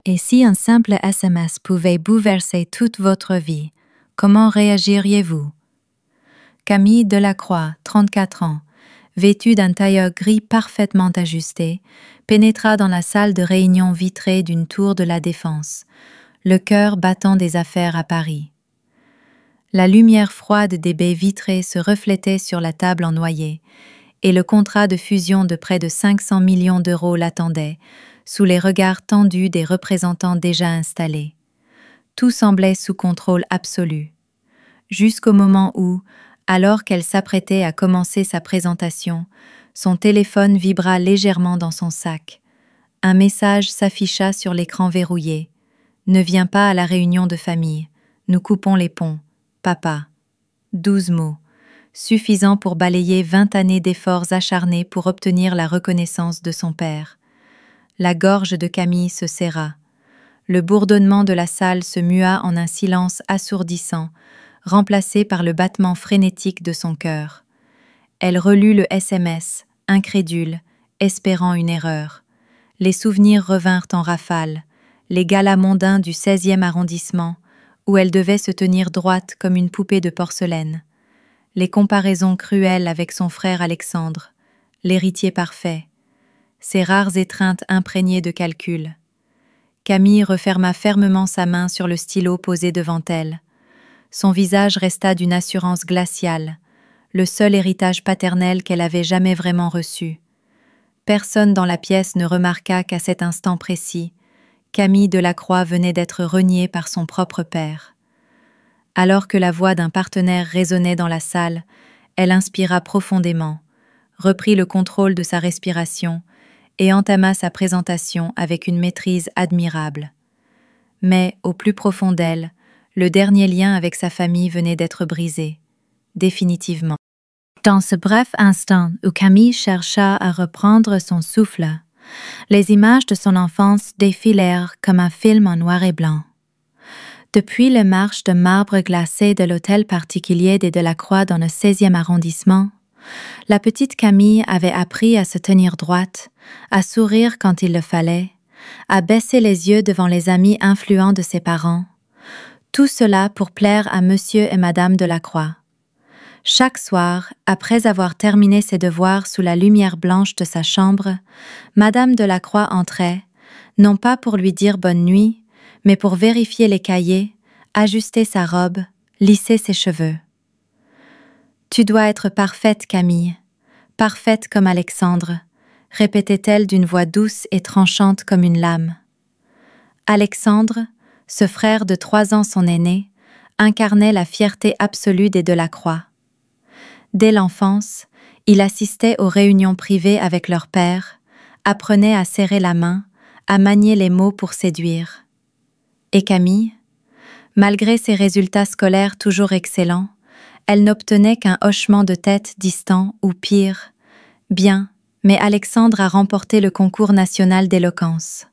Et si un simple SMS pouvait bouleverser toute votre vie, comment réagiriez-vous? Camille Delacroix, 34 ans, vêtue d'un tailleur gris parfaitement ajusté, pénétra dans la salle de réunion vitrée d'une tour de la Défense, le cœur battant des affaires à Paris. La lumière froide des baies vitrées se reflétait sur la table en noyer, et le contrat de fusion de près de 500 millions d'euros l'attendait, sous les regards tendus des représentants déjà installés. Tout semblait sous contrôle absolu. Jusqu'au moment où, alors qu'elle s'apprêtait à commencer sa présentation, son téléphone vibra légèrement dans son sac. Un message s'afficha sur l'écran verrouillé. « Ne viens pas à la réunion de famille. Nous coupons les ponts. Papa. » 12 mots, suffisants pour balayer 20 années d'efforts acharnés pour obtenir la reconnaissance de son père. La gorge de Camille se serra. Le bourdonnement de la salle se mua en un silence assourdissant, remplacé par le battement frénétique de son cœur. Elle relut le SMS, incrédule, espérant une erreur. Les souvenirs revinrent en rafale, les galas mondains du 16e arrondissement, où elle devait se tenir droite comme une poupée de porcelaine. Les comparaisons cruelles avec son frère Alexandre, l'héritier parfait, ses rares étreintes imprégnées de calcul. Camille referma fermement sa main sur le stylo posé devant elle. Son visage resta d'une assurance glaciale, le seul héritage paternel qu'elle avait jamais vraiment reçu. Personne dans la pièce ne remarqua qu'à cet instant précis, Camille Delacroix venait d'être reniée par son propre père. Alors que la voix d'un partenaire résonnait dans la salle, elle inspira profondément, reprit le contrôle de sa respiration et entama sa présentation avec une maîtrise admirable. Mais, au plus profond d'elle, le dernier lien avec sa famille venait d'être brisé, définitivement. Dans ce bref instant où Camille chercha à reprendre son souffle, les images de son enfance défilèrent comme un film en noir et blanc. Depuis les marches de marbre glacé de l'hôtel particulier des Delacroix dans le 16e arrondissement, la petite Camille avait appris à se tenir droite, à sourire quand il le fallait, à baisser les yeux devant les amis influents de ses parents. Tout cela pour plaire à Monsieur et Madame Delacroix. Chaque soir, après avoir terminé ses devoirs sous la lumière blanche de sa chambre, Madame Delacroix entrait, non pas pour lui dire bonne nuit, mais pour vérifier les cahiers, ajuster sa robe, lisser ses cheveux. « Tu dois être parfaite, Camille, parfaite comme Alexandre », répétait-elle d'une voix douce et tranchante comme une lame. Alexandre, ce frère de 3 ans son aîné, incarnait la fierté absolue des Delacroix. Dès l'enfance, il assistait aux réunions privées avec leur père, apprenait à serrer la main, à manier les mots pour séduire. Et Camille, malgré ses résultats scolaires toujours excellents, elle n'obtenait qu'un hochement de tête distant ou pire. Bien, mais Alexandre a remporté le concours national d'éloquence.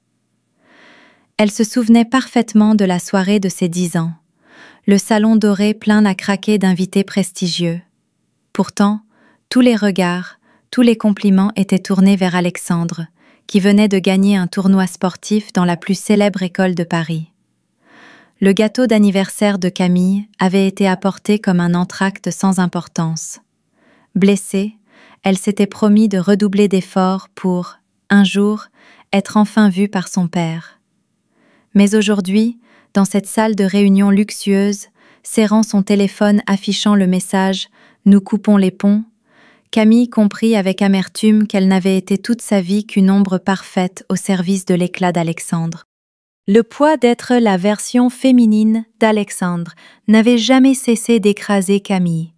Elle se souvenait parfaitement de la soirée de ses 10 ans, le salon doré plein à craquer d'invités prestigieux. Pourtant, tous les regards, tous les compliments étaient tournés vers Alexandre, qui venait de gagner un tournoi sportif dans la plus célèbre école de Paris. Le gâteau d'anniversaire de Camille avait été apporté comme un entracte sans importance. Blessée, elle s'était promis de redoubler d'efforts pour, un jour, être enfin vue par son père. Mais aujourd'hui, dans cette salle de réunion luxueuse, serrant son téléphone affichant le message « Nous coupons les ponts », Camille comprit avec amertume qu'elle n'avait été toute sa vie qu'une ombre parfaite au service de l'éclat d'Alexandre. Le poids d'être la version féminine d'Alexandre n'avait jamais cessé d'écraser Camille.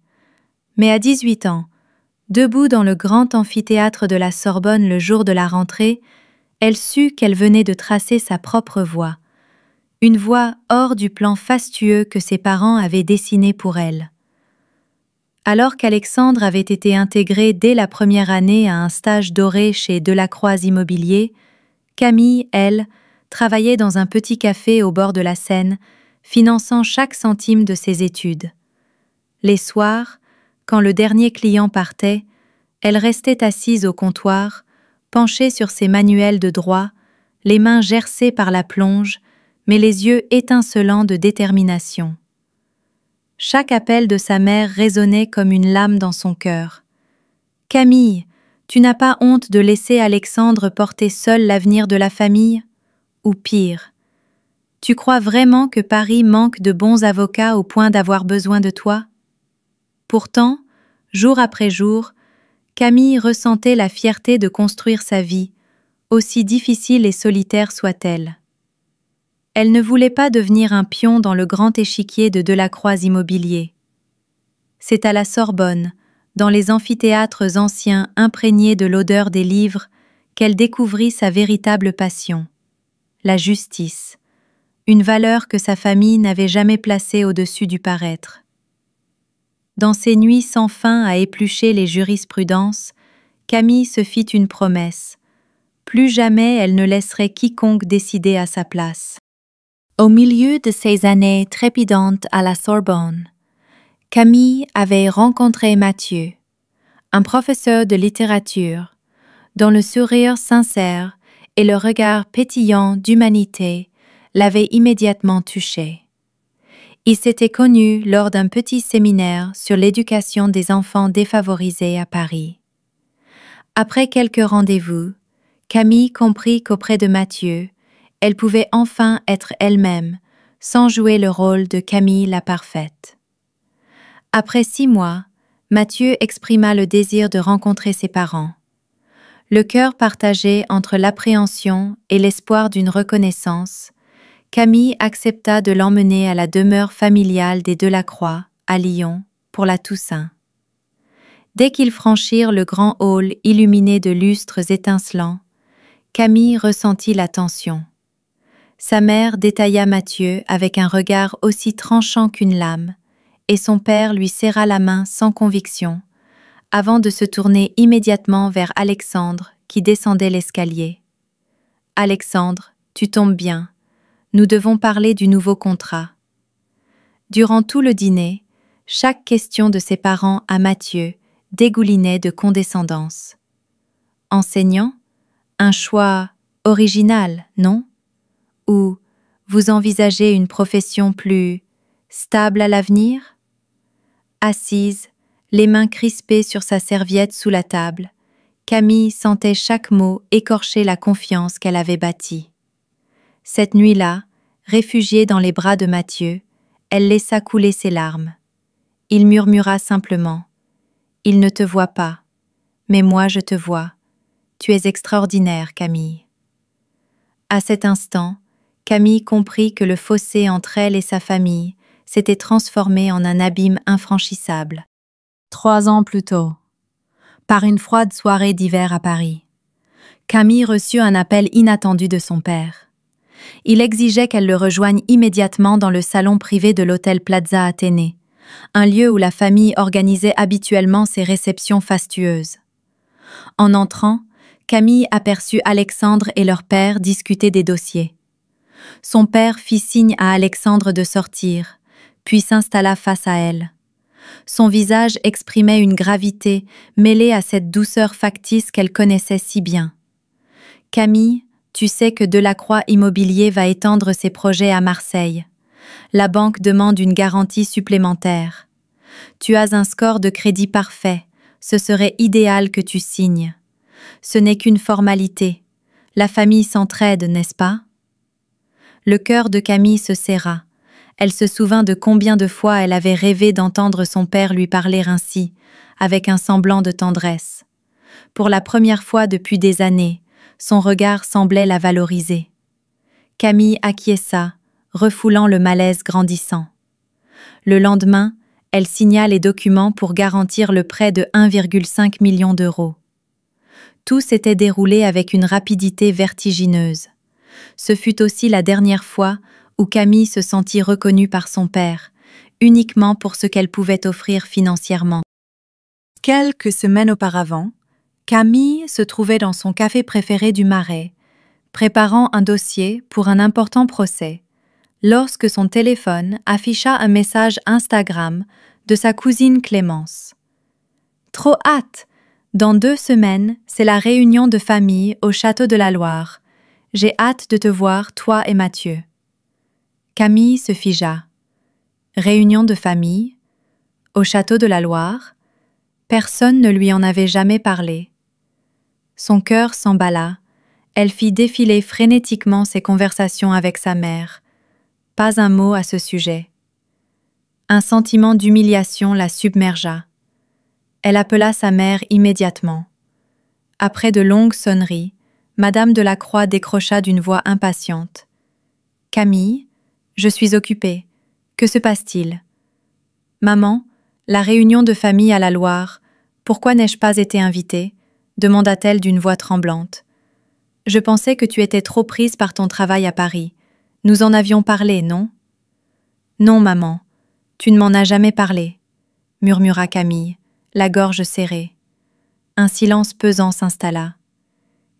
Mais à 18 ans, debout dans le grand amphithéâtre de la Sorbonne le jour de la rentrée, elle sut qu'elle venait de tracer sa propre voie. Une voie hors du plan fastueux que ses parents avaient dessiné pour elle. Alors qu'Alexandre avait été intégré dès la première année à un stage doré chez Delacroix Immobilier, Camille, elle, travaillait dans un petit café au bord de la Seine, finançant chaque centime de ses études. Les soirs, quand le dernier client partait, elle restait assise au comptoir, penchée sur ses manuels de droit, les mains gercées par la plonge, mais les yeux étincelants de détermination. Chaque appel de sa mère résonnait comme une lame dans son cœur. « Camille, tu n'as pas honte de laisser Alexandre porter seul l'avenir de la famille? Ou pire, tu crois vraiment que Paris manque de bons avocats au point d'avoir besoin de toi ?» Pourtant, jour après jour, Camille ressentait la fierté de construire sa vie, aussi difficile et solitaire soit-elle. Elle ne voulait pas devenir un pion dans le grand échiquier de Delacroix Immobilier. C'est à la Sorbonne, dans les amphithéâtres anciens imprégnés de l'odeur des livres, qu'elle découvrit sa véritable passion, la justice, une valeur que sa famille n'avait jamais placée au-dessus du paraître. Dans ces nuits sans fin à éplucher les jurisprudences, Camille se fit une promesse. Plus jamais elle ne laisserait quiconque décider à sa place. Au milieu de ces années trépidantes à la Sorbonne, Camille avait rencontré Mathieu, un professeur de littérature, dont le sourire sincère et le regard pétillant d'humanité l'avaient immédiatement touché. Ils s'étaient connus lors d'un petit séminaire sur l'éducation des enfants défavorisés à Paris. Après quelques rendez-vous, Camille comprit qu'auprès de Mathieu, elle pouvait enfin être elle-même, sans jouer le rôle de Camille la parfaite. Après 6 mois, Mathieu exprima le désir de rencontrer ses parents. Le cœur partagé entre l'appréhension et l'espoir d'une reconnaissance, Camille accepta de l'emmener à la demeure familiale des Delacroix, à Lyon, pour la Toussaint. Dès qu'ils franchirent le grand hall illuminé de lustres étincelants, Camille ressentit la tension. Sa mère détailla Mathieu avec un regard aussi tranchant qu'une lame, et son père lui serra la main sans conviction, avant de se tourner immédiatement vers Alexandre qui descendait l'escalier. « Alexandre, tu tombes bien. Nous devons parler du nouveau contrat. » Durant tout le dîner, chaque question de ses parents à Mathieu dégoulinait de condescendance. « Enseignant? Un choix original, non? Ou vous envisagez une profession plus stable à l'avenir? » Assise, les mains crispées sur sa serviette sous la table, Camille sentait chaque mot écorcher la confiance qu'elle avait bâtie. Cette nuit-là, réfugiée dans les bras de Mathieu, elle laissa couler ses larmes. Il murmura simplement « Il ne te voit pas, mais moi je te vois. Tu es extraordinaire, Camille. » À cet instant, Camille comprit que le fossé entre elle et sa famille s'était transformé en un abîme infranchissable. 3 ans plus tôt, par une froide soirée d'hiver à Paris, Camille reçut un appel inattendu de son père. Il exigeait qu'elle le rejoigne immédiatement dans le salon privé de l'hôtel Plaza Athénée, un lieu où la famille organisait habituellement ses réceptions fastueuses. En entrant, Camille aperçut Alexandre et leur père discuter des dossiers. Son père fit signe à Alexandre de sortir, puis s'installa face à elle. Son visage exprimait une gravité mêlée à cette douceur factice qu'elle connaissait si bien. « Camille, tu sais que Delacroix Immobilier va étendre ses projets à Marseille. La banque demande une garantie supplémentaire. Tu as un score de crédit parfait, ce serait idéal que tu signes. Ce n'est qu'une formalité. La famille s'entraide, n'est-ce pas? » Le cœur de Camille se serra. Elle se souvint de combien de fois elle avait rêvé d'entendre son père lui parler ainsi, avec un semblant de tendresse. Pour la première fois depuis des années, son regard semblait la valoriser. Camille acquiesça, refoulant le malaise grandissant. Le lendemain, elle signa les documents pour garantir le prêt de 1,5 million d'euros. Tout s'était déroulé avec une rapidité vertigineuse. Ce fut aussi la dernière fois où Camille se sentit reconnue par son père, uniquement pour ce qu'elle pouvait offrir financièrement. Quelques semaines auparavant, Camille se trouvait dans son café préféré du Marais, préparant un dossier pour un important procès, lorsque son téléphone afficha un message Instagram de sa cousine Clémence. « Trop hâte! Dans 2 semaines, c'est la réunion de famille au Château de la Loire. J'ai hâte de te voir, toi et Mathieu. Camille se figea. Réunion de famille, au château de la Loire, personne ne lui en avait jamais parlé. Son cœur s'emballa, elle fit défiler frénétiquement ses conversations avec sa mère. Pas un mot à ce sujet. Un sentiment d'humiliation la submergea. Elle appela sa mère immédiatement. Après de longues sonneries, Madame de la Croix décrocha d'une voix impatiente. « Camille, je suis occupée. Que se passe-t-il ?»« Maman, la réunion de famille à la Loire, pourquoi n'ai-je pas été invitée ?» demanda-t-elle d'une voix tremblante. « Je pensais que tu étais trop prise par ton travail à Paris. Nous en avions parlé, non ?»« Non, maman, tu ne m'en as jamais parlé, » murmura Camille, la gorge serrée. Un silence pesant s'installa.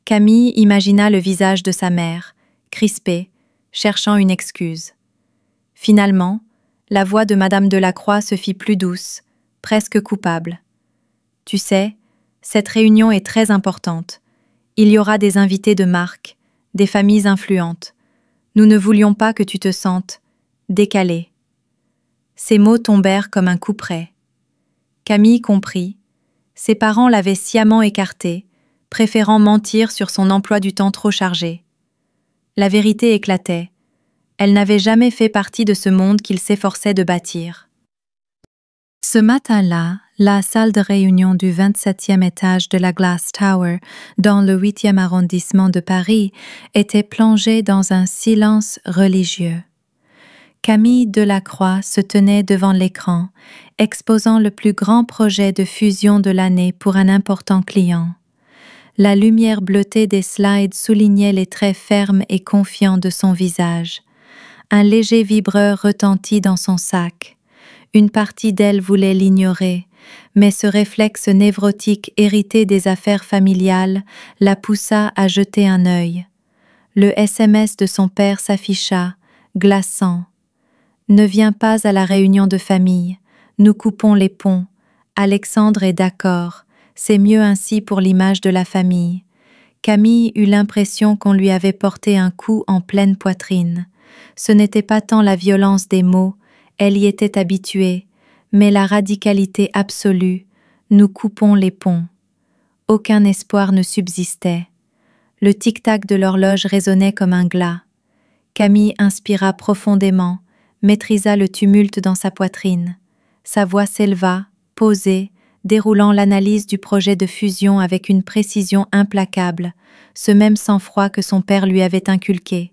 Camille imagina le visage de sa mère, crispé, cherchant une excuse. Finalement, la voix de Madame de la Croix se fit plus douce, presque coupable. « Tu sais, cette réunion est très importante. Il y aura des invités de marque, des familles influentes. Nous ne voulions pas que tu te sentes décalée. » Ces mots tombèrent comme un coup près. Camille comprit. Ses parents l'avaient sciemment écartée, préférant mentir sur son emploi du temps trop chargé. La vérité éclatait. Elle n'avait jamais fait partie de ce monde qu'il s'efforçait de bâtir. Ce matin-là, la salle de réunion du 27e étage de la Glass Tower, dans le 8e arrondissement de Paris, était plongée dans un silence religieux. Camille Delacroix se tenait devant l'écran, exposant le plus grand projet de fusion de l'année pour un important client. La lumière bleutée des slides soulignait les traits fermes et confiants de son visage. Un léger vibreur retentit dans son sac. Une partie d'elle voulait l'ignorer, mais ce réflexe névrotique hérité des affaires familiales la poussa à jeter un œil. Le SMS de son père s'afficha, glaçant. « Ne viens pas à la réunion de famille. Nous coupons les ponts. Alexandre est d'accord. C'est mieux ainsi pour l'image de la famille. » Camille eut l'impression qu'on lui avait porté un coup en pleine poitrine. Ce n'était pas tant la violence des mots, elle y était habituée, mais la radicalité absolue. Nous coupons les ponts. Aucun espoir ne subsistait. Le tic-tac de l'horloge résonnait comme un glas. Camille inspira profondément, maîtrisa le tumulte dans sa poitrine. Sa voix s'éleva, posée, déroulant l'analyse du projet de fusion avec une précision implacable, ce même sang-froid que son père lui avait inculqué.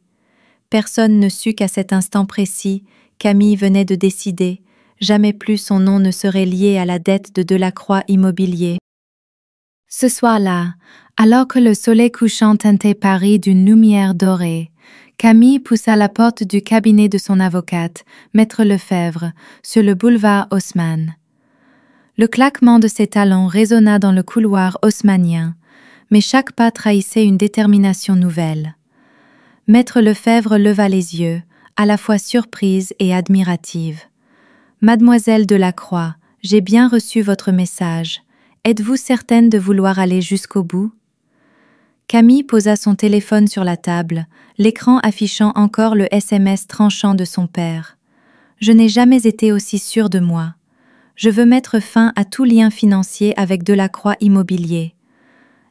Personne ne sut qu'à cet instant précis, Camille venait de décider, jamais plus son nom ne serait lié à la dette de Delacroix Immobilier. Ce soir-là, alors que le soleil couchant teintait Paris d'une lumière dorée, Camille poussa la porte du cabinet de son avocate, Maître Lefebvre, sur le boulevard Haussmann. Le claquement de ses talons résonna dans le couloir haussmannien, mais chaque pas trahissait une détermination nouvelle. Maître Lefebvre leva les yeux, à la fois surprise et admirative. « Mademoiselle Delacroix, j'ai bien reçu votre message. Êtes-vous certaine de vouloir aller jusqu'au bout ?» Camille posa son téléphone sur la table, l'écran affichant encore le SMS tranchant de son père. « Je n'ai jamais été aussi sûre de moi. Je veux mettre fin à tout lien financier avec Delacroix Immobilier. »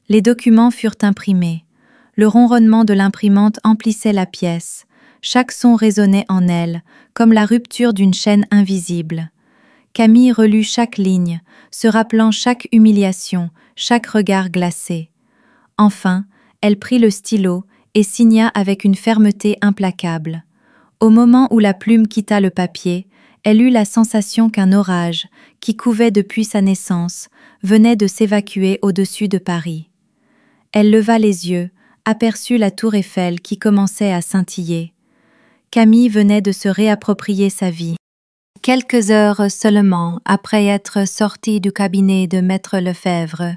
Les documents furent imprimés. Le ronronnement de l'imprimante emplissait la pièce. Chaque son résonnait en elle, comme la rupture d'une chaîne invisible. Camille relut chaque ligne, se rappelant chaque humiliation, chaque regard glacé. Enfin, elle prit le stylo et signa avec une fermeté implacable. Au moment où la plume quitta le papier, elle eut la sensation qu'un orage, qui couvait depuis sa naissance, venait de s'évacuer au-dessus de Paris. Elle leva les yeux, aperçut la tour Eiffel qui commençait à scintiller. Camille venait de se réapproprier sa vie. Quelques heures seulement après être sortie du cabinet de Maître Lefebvre,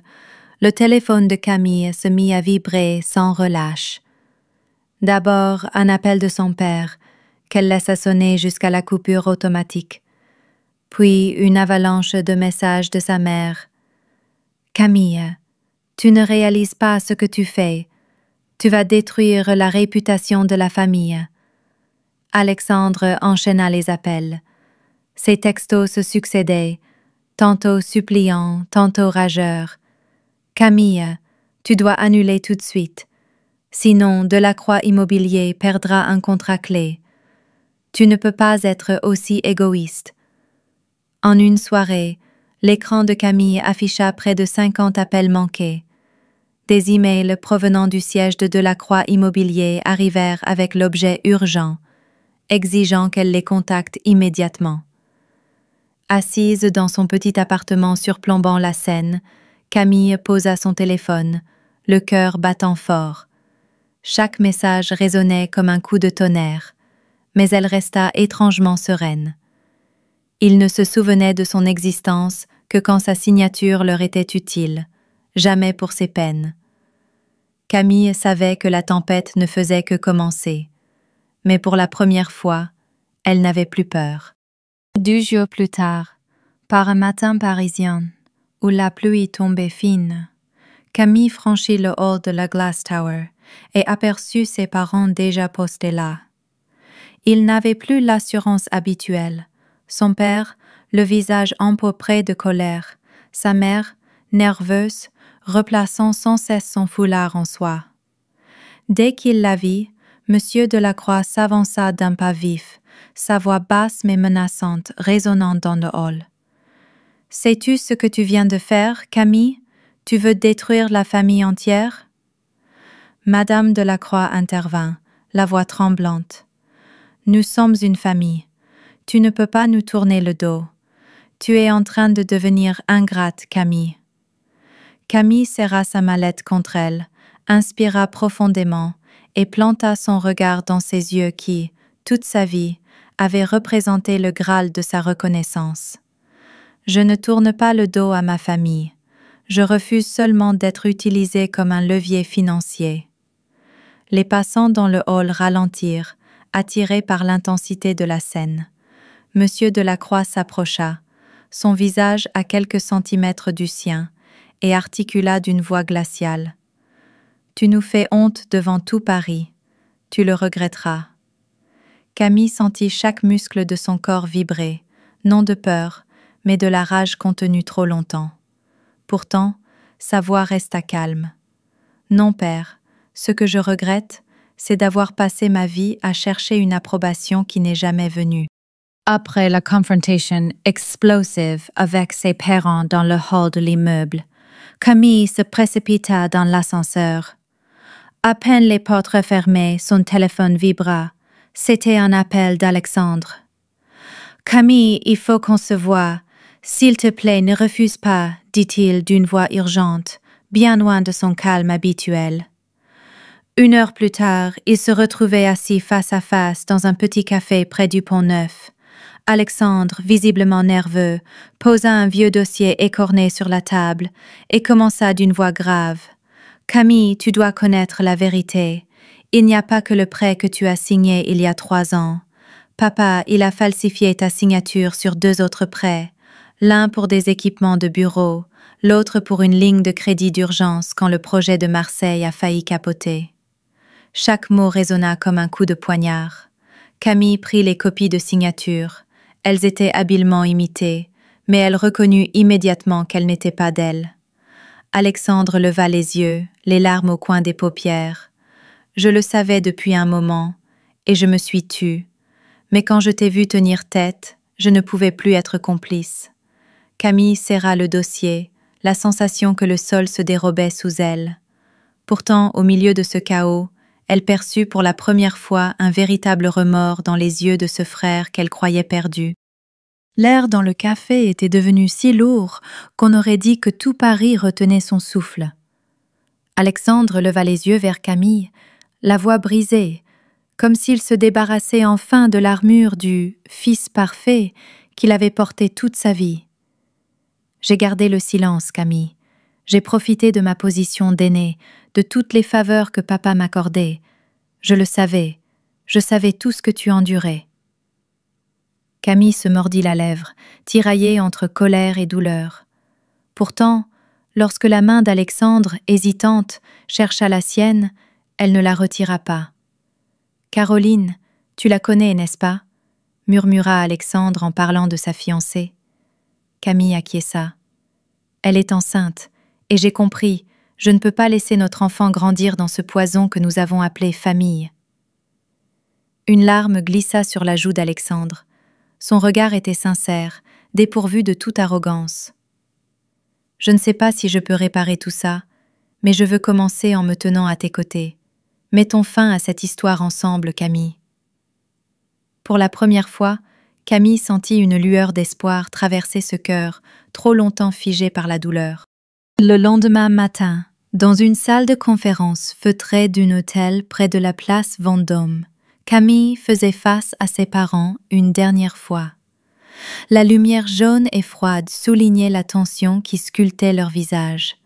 le téléphone de Camille se mit à vibrer sans relâche. D'abord un appel de son père, qu'elle laissa sonner jusqu'à la coupure automatique. Puis une avalanche de messages de sa mère. « Camille, tu ne réalises pas ce que tu fais. Tu vas détruire la réputation de la famille. » Alexandre enchaîna les appels. Ses textos se succédaient, tantôt suppliants, tantôt rageurs. « Camille, tu dois annuler tout de suite. Sinon, Delacroix Immobilier perdra un contrat clé. Tu ne peux pas être aussi égoïste. » En une soirée, l'écran de Camille afficha près de 50 appels manqués. Des emails provenant du siège de Delacroix Immobilier arrivèrent avec l'objet urgent, exigeant qu'elle les contacte immédiatement. Assise dans son petit appartement surplombant la Seine, Camille posa son téléphone, le cœur battant fort. Chaque message résonnait comme un coup de tonnerre, mais elle resta étrangement sereine. Il ne se souvenait de son existence que quand sa signature leur était utile, jamais pour ses peines. Camille savait que la tempête ne faisait que commencer, mais pour la première fois, elle n'avait plus peur. 2 jours plus tard, par un matin parisien, où la pluie tombait fine, Camille franchit le hall de la Glass Tower et aperçut ses parents déjà postés là. Ils n'avaient plus l'assurance habituelle. Son père, le visage empourpré de colère, sa mère, nerveuse, replaçant sans cesse son foulard en soie. Dès qu'il la vit, M. Delacroix s'avança d'un pas vif, sa voix basse mais menaçante résonnant dans le hall. « Sais-tu ce que tu viens de faire, Camille? Tu veux détruire la famille entière ?» Madame Delacroix intervint, la voix tremblante. « Nous sommes une famille. Tu ne peux pas nous tourner le dos. Tu es en train de devenir ingrate, Camille. » Camille serra sa mallette contre elle, inspira profondément et planta son regard dans ses yeux qui, toute sa vie, avaient représenté le Graal de sa reconnaissance. « Je ne tourne pas le dos à ma famille. Je refuse seulement d'être utilisée comme un levier financier. » Les passants dans le hall ralentirent, attirés par l'intensité de la scène. Monsieur Delacroix s'approcha, son visage à quelques centimètres du sien, et articula d'une voix glaciale. « Tu nous fais honte devant tout Paris. Tu le regretteras. » Camille sentit chaque muscle de son corps vibrer, non de peur, mais de la rage contenue trop longtemps. Pourtant, sa voix resta calme. « Non, père, ce que je regrette, c'est d'avoir passé ma vie à chercher une approbation qui n'est jamais venue. » Après la confrontation explosive avec ses parents dans le hall de l'immeuble, Camille se précipita dans l'ascenseur. À peine les portes refermées, son téléphone vibra. C'était un appel d'Alexandre. « Camille, il faut qu'on se voie. S'il te plaît, ne refuse pas, dit-il d'une voix urgente, bien loin de son calme habituel. 1 heure plus tard, il se retrouvait assis face à face dans un petit café près du Pont-Neuf. Alexandre, visiblement nerveux, posa un vieux dossier écorné sur la table et commença d'une voix grave. « Camille, tu dois connaître la vérité. Il n'y a pas que le prêt que tu as signé il y a 3 ans. Papa, il a falsifié ta signature sur 2 autres prêts, l'un pour des équipements de bureau, l'autre pour une ligne de crédit d'urgence quand le projet de Marseille a failli capoter. » Chaque mot résonna comme un coup de poignard. Camille prit les copies de signature. Elles étaient habilement imitées, mais elle reconnut immédiatement qu'elles n'étaient pas d'elle. Alexandre leva les yeux, les larmes au coin des paupières. « Je le savais depuis un moment, et je me suis tue. Mais quand je t'ai vu tenir tête, je ne pouvais plus être complice. » Camille serra le dossier, la sensation que le sol se dérobait sous elle. Pourtant, au milieu de ce chaos, elle perçut pour la première fois un véritable remords dans les yeux de ce frère qu'elle croyait perdu. L'air dans le café était devenu si lourd qu'on aurait dit que tout Paris retenait son souffle. Alexandre leva les yeux vers Camille, la voix brisée, comme s'il se débarrassait enfin de l'armure du « fils parfait » qu'il avait porté toute sa vie. « J'ai gardé le silence, Camille. J'ai profité de ma position d'aîné, de toutes les faveurs que papa m'accordait. Je le savais. Je savais tout ce que tu endurais. » Camille se mordit la lèvre, tiraillée entre colère et douleur. Pourtant, lorsque la main d'Alexandre, hésitante, chercha la sienne, Elle ne la retira pas. « Caroline, tu la connais, n'est-ce pas ?» murmura Alexandre en parlant de sa fiancée. Camille acquiesça. « Elle est enceinte, et j'ai compris, je ne peux pas laisser notre enfant grandir dans ce poison que nous avons appelé famille. » Une larme glissa sur la joue d'Alexandre. Son regard était sincère, dépourvu de toute arrogance. « Je ne sais pas si je peux réparer tout ça, mais je veux commencer en me tenant à tes côtés. Mettons fin à cette histoire ensemble, Camille. » Pour la première fois, Camille sentit une lueur d'espoir traverser ce cœur, trop longtemps figé par la douleur. Le lendemain matin, dans une salle de conférence feutrée d'un hôtel près de la place Vendôme, Camille faisait face à ses parents une dernière fois. La lumière jaune et froide soulignait la tension qui sculptait leur visage.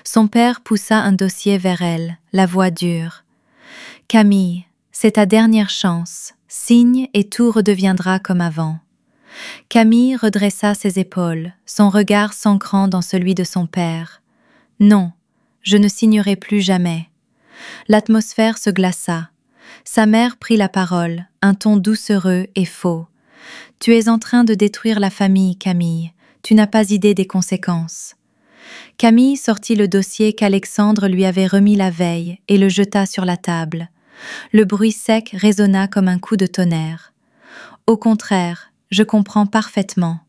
Son père poussa un dossier vers elle, la voix dure. « Camille, c'est ta dernière chance. Signe et tout redeviendra comme avant. » Camille redressa ses épaules, son regard s'ancrant dans celui de son père. « Non, je ne signerai plus jamais. » L'atmosphère se glaça. Sa mère prit la parole, un ton doucereux et faux. « Tu es en train de détruire la famille, Camille. Tu n'as pas idée des conséquences. » Camille sortit le dossier qu'Alexandre lui avait remis la veille et le jeta sur la table. Le bruit sec résonna comme un coup de tonnerre. « Au contraire, je comprends parfaitement.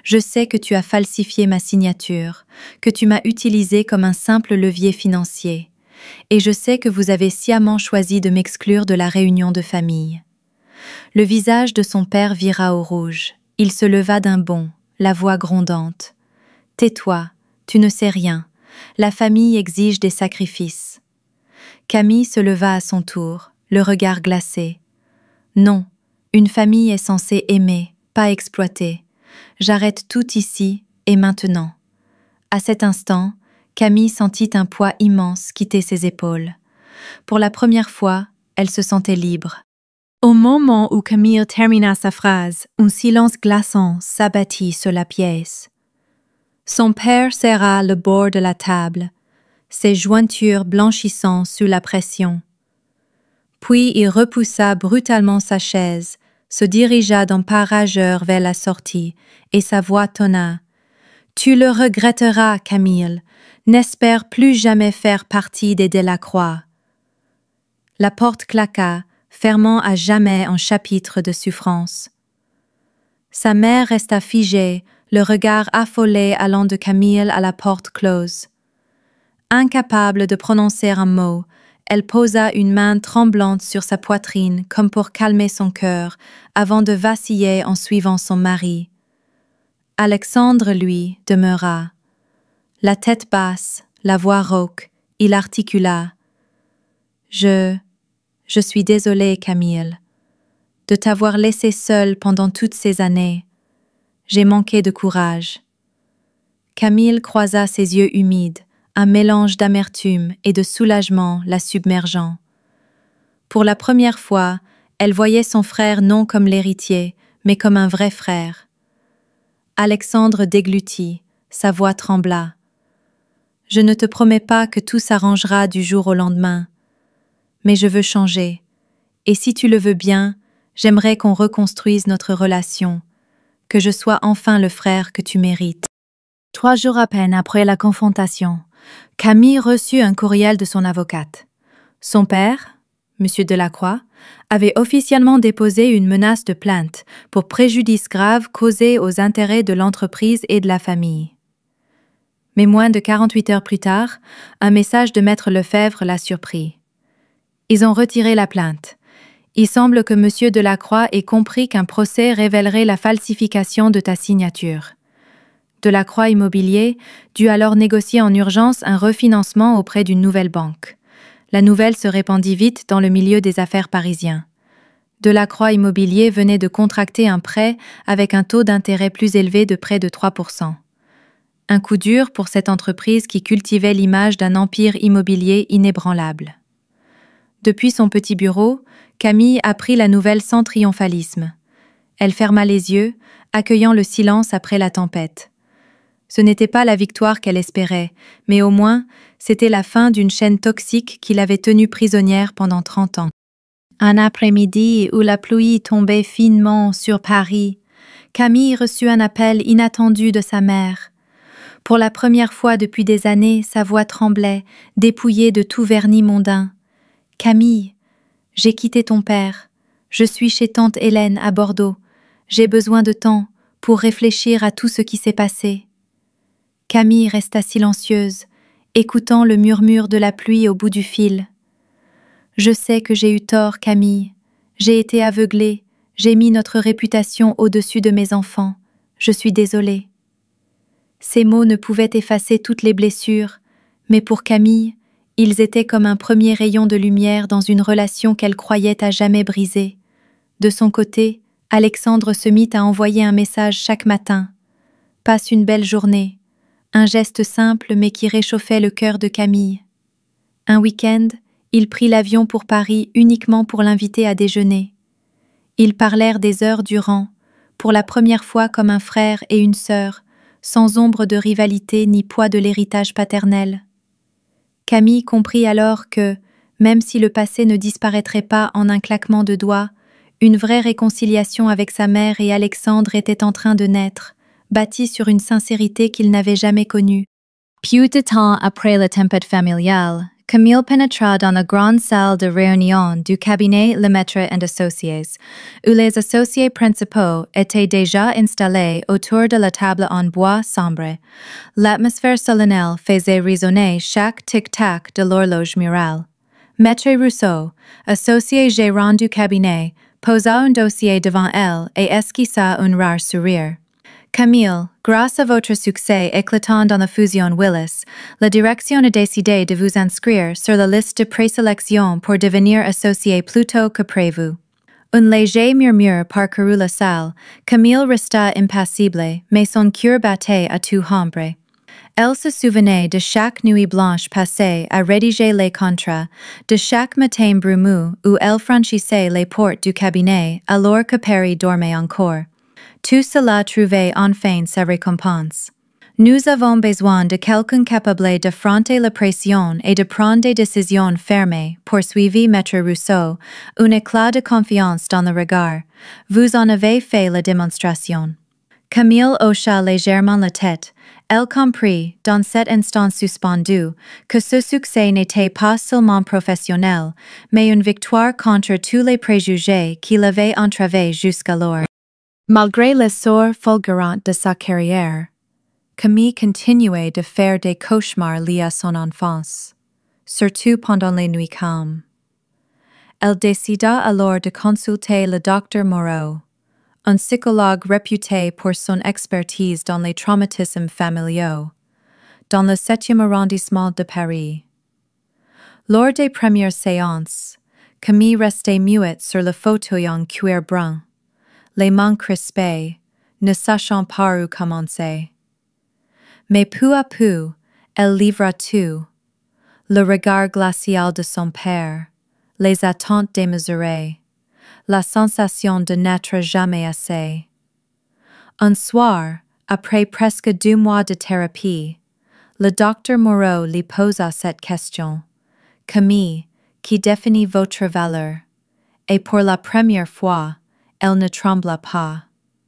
Je sais que tu as falsifié ma signature, que tu m'as utilisé comme un simple levier financier. Et je sais que vous avez sciemment choisi de m'exclure de la réunion de famille. » Le visage de son père vira au rouge. Il se leva d'un bond, la voix grondante. « Tais-toi, tu ne sais rien. La famille exige des sacrifices. » Camille se leva à son tour, le regard glacé. « Non, une famille est censée aimer, pas exploiter. J'arrête tout ici et maintenant. » À cet instant, Camille sentit un poids immense quitter ses épaules. Pour la première fois, elle se sentait libre. Au moment où Camille termina sa phrase, un silence glaçant s'abattit sur la pièce. Son père serra le bord de la table, ses jointures blanchissant sous la pression. Puis il repoussa brutalement sa chaise, se dirigea d'un pas rageur vers la sortie, et sa voix tonna. « Tu le regretteras, Camille. N'espère plus jamais faire partie des Delacroix. » La porte claqua, fermant à jamais un chapitre de souffrance. Sa mère resta figée, le regard affolé allant de Camille à la porte close. Incapable de prononcer un mot, elle posa une main tremblante sur sa poitrine comme pour calmer son cœur, avant de vaciller en suivant son mari. Alexandre, lui, demeura. La tête basse, la voix rauque, il articula. « Je suis désolé, Camille, de t'avoir laissé seule pendant toutes ces années. J'ai manqué de courage. » Camille croisa ses yeux humides, un mélange d'amertume et de soulagement la submergeant. Pour la première fois, elle voyait son frère non comme l'héritier, mais comme un vrai frère. Alexandre déglutit, sa voix trembla. « Je ne te promets pas que tout s'arrangera du jour au lendemain, mais je veux changer, et si tu le veux bien, j'aimerais qu'on reconstruise notre relation, que je sois enfin le frère que tu mérites. » 3 jours à peine après la confrontation, Camille reçut un courriel de son avocate. Son père, M. Delacroix, avait officiellement déposé une menace de plainte pour préjudice grave causé aux intérêts de l'entreprise et de la famille. Mais moins de 48 heures plus tard, un message de Maître Lefebvre l'a surpris. Ils ont retiré la plainte. Il semble que M. Delacroix ait compris qu'un procès révélerait la falsification de ta signature. Delacroix Immobilier dut alors négocier en urgence un refinancement auprès d'une nouvelle banque. La nouvelle se répandit vite dans le milieu des affaires parisiens. Delacroix Immobilier venait de contracter un prêt avec un taux d'intérêt plus élevé de près de 3%. Un coup dur pour cette entreprise qui cultivait l'image d'un empire immobilier inébranlable. Depuis son petit bureau, Camille apprit la nouvelle sans triomphalisme. Elle ferma les yeux, accueillant le silence après la tempête. Ce n'était pas la victoire qu'elle espérait, mais au moins, c'était la fin d'une chaîne toxique qui l'avait tenue prisonnière pendant 30 ans. Un après-midi où la pluie tombait finement sur Paris, Camille reçut un appel inattendu de sa mère. Pour la première fois depuis des années, sa voix tremblait, dépouillée de tout vernis mondain. « Camille, j'ai quitté ton père. Je suis chez tante Hélène à Bordeaux. J'ai besoin de temps pour réfléchir à tout ce qui s'est passé. » Camille resta silencieuse, écoutant le murmure de la pluie au bout du fil. « Je sais que j'ai eu tort, Camille. J'ai été aveuglée. J'ai mis notre réputation au-dessus de mes enfants. Je suis désolée. » Ces mots ne pouvaient effacer toutes les blessures, mais pour Camille, ils étaient comme un premier rayon de lumière dans une relation qu'elle croyait à jamais brisée. De son côté, Alexandre se mit à envoyer un message chaque matin. « Passe une belle journée », un geste simple mais qui réchauffait le cœur de Camille. Un week-end, il prit l'avion pour Paris uniquement pour l'inviter à déjeuner. Ils parlèrent des heures durant, pour la première fois comme un frère et une sœur, sans ombre de rivalité ni poids de l'héritage paternel. Camille comprit alors que, même si le passé ne disparaîtrait pas en un claquement de doigts, une vraie réconciliation avec sa mère et Alexandre était en train de naître, bâtie sur une sincérité qu'il n'avait jamais connue. Peu de temps après la tempête familiale, Camille pénétra dans la grande salle de réunion du cabinet Lemaitre et Associés, où les associés principaux étaient déjà installés autour de la table en bois sombre. L'atmosphère solennelle faisait résonner chaque tic-tac de l'horloge murale. Maître Rousseau, associé gérant du cabinet, posa un dossier devant elle et esquissa un rare sourire. « Camille, grâce à votre succès éclatant dans la fusion Willis, la direction a décidé de vous inscrire sur la liste de présélection pour devenir associé plus tôt que prévu. » Un léger murmure parcourut la salle. Camille resta impassible, mais son cœur battait à tout rompre. Elle se souvenait de chaque nuit blanche passée à rédiger les contrats, de chaque matin brumeux où elle franchissait les portes du cabinet alors que Paris dormait encore. Tout cela trouvait enfin sa récompense. Nous avons besoin de quelqu'un capable d'affronter la pression et de prendre des décisions fermées, poursuivit Maître Rousseau, un éclat de confiance dans le regard. Vous en avez fait la démonstration. Camille hocha légèrement la tête. Elle comprit, dans cet instant suspendu, que ce succès n'était pas seulement professionnel, mais une victoire contre tous les préjugés qui l'avaient entravé jusqu'alors. Malgré l'essor fulgurant de sa carrière, Camille continuait de faire des cauchemars liés à son enfance, surtout pendant les nuits calmes. Elle décida alors de consulter le docteur Moreau, un psychologue réputé pour son expertise dans les traumatismes familiaux, dans le 7e arrondissement de Paris. Lors des premières séances, Camille restait muette sur le fauteuil en cuir brun, les mains crispées, ne sachant pas où commencer. Mais peu à peu, elle livra tout, le regard glacial de son père, les attentes démesurées, la sensation de n'être jamais assez. Un soir, après presque 2 mois de thérapie, le docteur Moreau lui posa cette question. « Camille, qui définit votre valeur? » Et pour la première fois, elle ne trembla pas.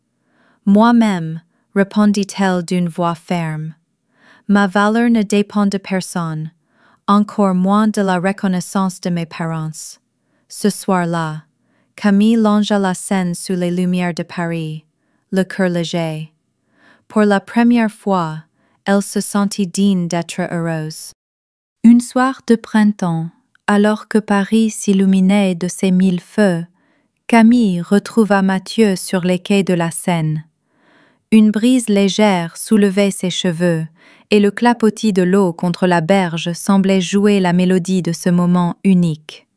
« Moi-même, » répondit-elle d'une voix ferme. « Ma valeur ne dépend de personne, encore moins de la reconnaissance de mes parents. » Ce soir-là, Camille longea la scène sous les lumières de Paris, le cœur léger. Pour la première fois, elle se sentit digne d'être heureuse. Un soir de printemps, alors que Paris s'illuminait de ses 1000 feux, Camille retrouva Mathieu sur les quais de la Seine. Une brise légère soulevait ses cheveux, et le clapotis de l'eau contre la berge semblait jouer la mélodie de ce moment unique.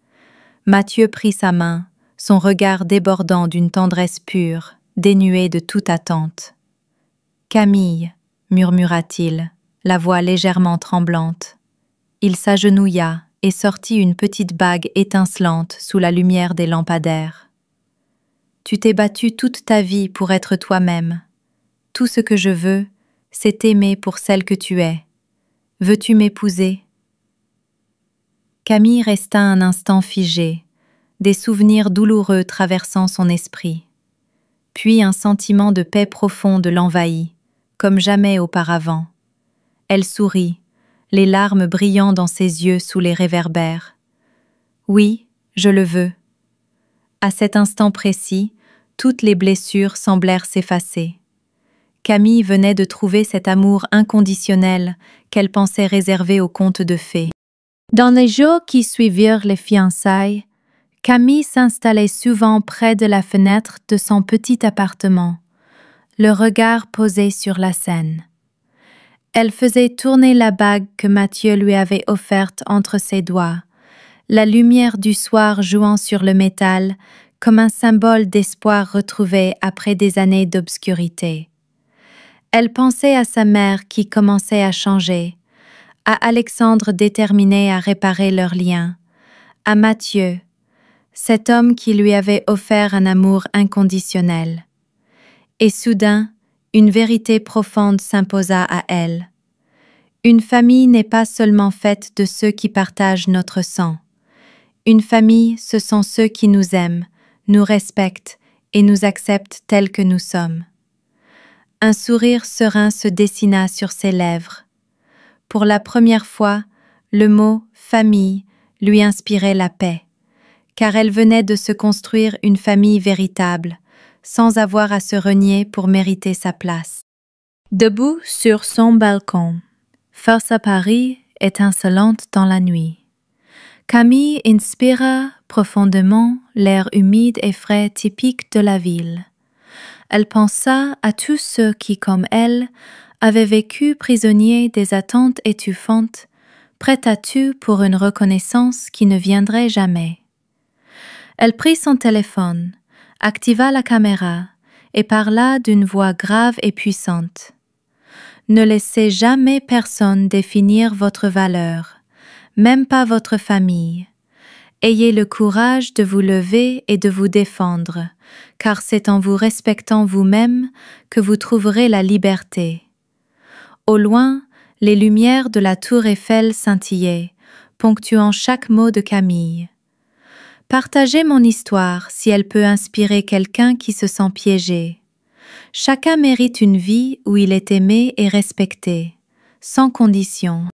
Mathieu prit sa main, son regard débordant d'une tendresse pure, dénué de toute attente. « Camille, » murmura-t-il, la voix légèrement tremblante. Il s'agenouilla et sortit une petite bague étincelante sous la lumière des lampadaires. « Tu t'es battue toute ta vie pour être toi-même. Tout ce que je veux, c'est t'aimer pour celle que tu es. Veux-tu m'épouser? Camille resta un instant figée, des souvenirs douloureux traversant son esprit. Puis un sentiment de paix profonde l'envahit, comme jamais auparavant. Elle sourit, les larmes brillant dans ses yeux sous les réverbères. Oui, je le veux. À cet instant précis, toutes les blessures semblèrent s'effacer. Camille venait de trouver cet amour inconditionnel qu'elle pensait réservé aux contes de fées. Dans les jours qui suivirent les fiançailles, Camille s'installait souvent près de la fenêtre de son petit appartement, le regard posé sur la Seine. Elle faisait tourner la bague que Mathieu lui avait offerte entre ses doigts, la lumière du soir jouant sur le métal comme un symbole d'espoir retrouvé après des années d'obscurité. Elle pensait à sa mère qui commençait à changer, à Alexandre déterminé à réparer leur lien, à Mathieu, cet homme qui lui avait offert un amour inconditionnel. Et soudain, une vérité profonde s'imposa à elle. Une famille n'est pas seulement faite de ceux qui partagent notre sang. Une famille, ce sont ceux qui nous aiment, nous respectent et nous acceptent tels que nous sommes. Un sourire serein se dessina sur ses lèvres. Pour la première fois, le mot « famille » lui inspirait la paix, car elle venait de se construire une famille véritable, sans avoir à se renier pour mériter sa place. Debout sur son balcon, face à Paris, étincelante dans la nuit, Camille inspira profondément l'air humide et frais typique de la ville. Elle pensa à tous ceux qui, comme elle, avaient vécu prisonniers des attentes étouffantes, prêts à tout pour une reconnaissance qui ne viendrait jamais. Elle prit son téléphone, activa la caméra et parla d'une voix grave et puissante. Ne laissez jamais personne définir votre valeur, même pas votre famille. Ayez le courage de vous lever et de vous défendre, car c'est en vous respectant vous-même que vous trouverez la liberté. Au loin, les lumières de la tour Eiffel scintillaient, ponctuant chaque mot de Camille. Partagez mon histoire si elle peut inspirer quelqu'un qui se sent piégé. Chacun mérite une vie où il est aimé et respecté, sans condition.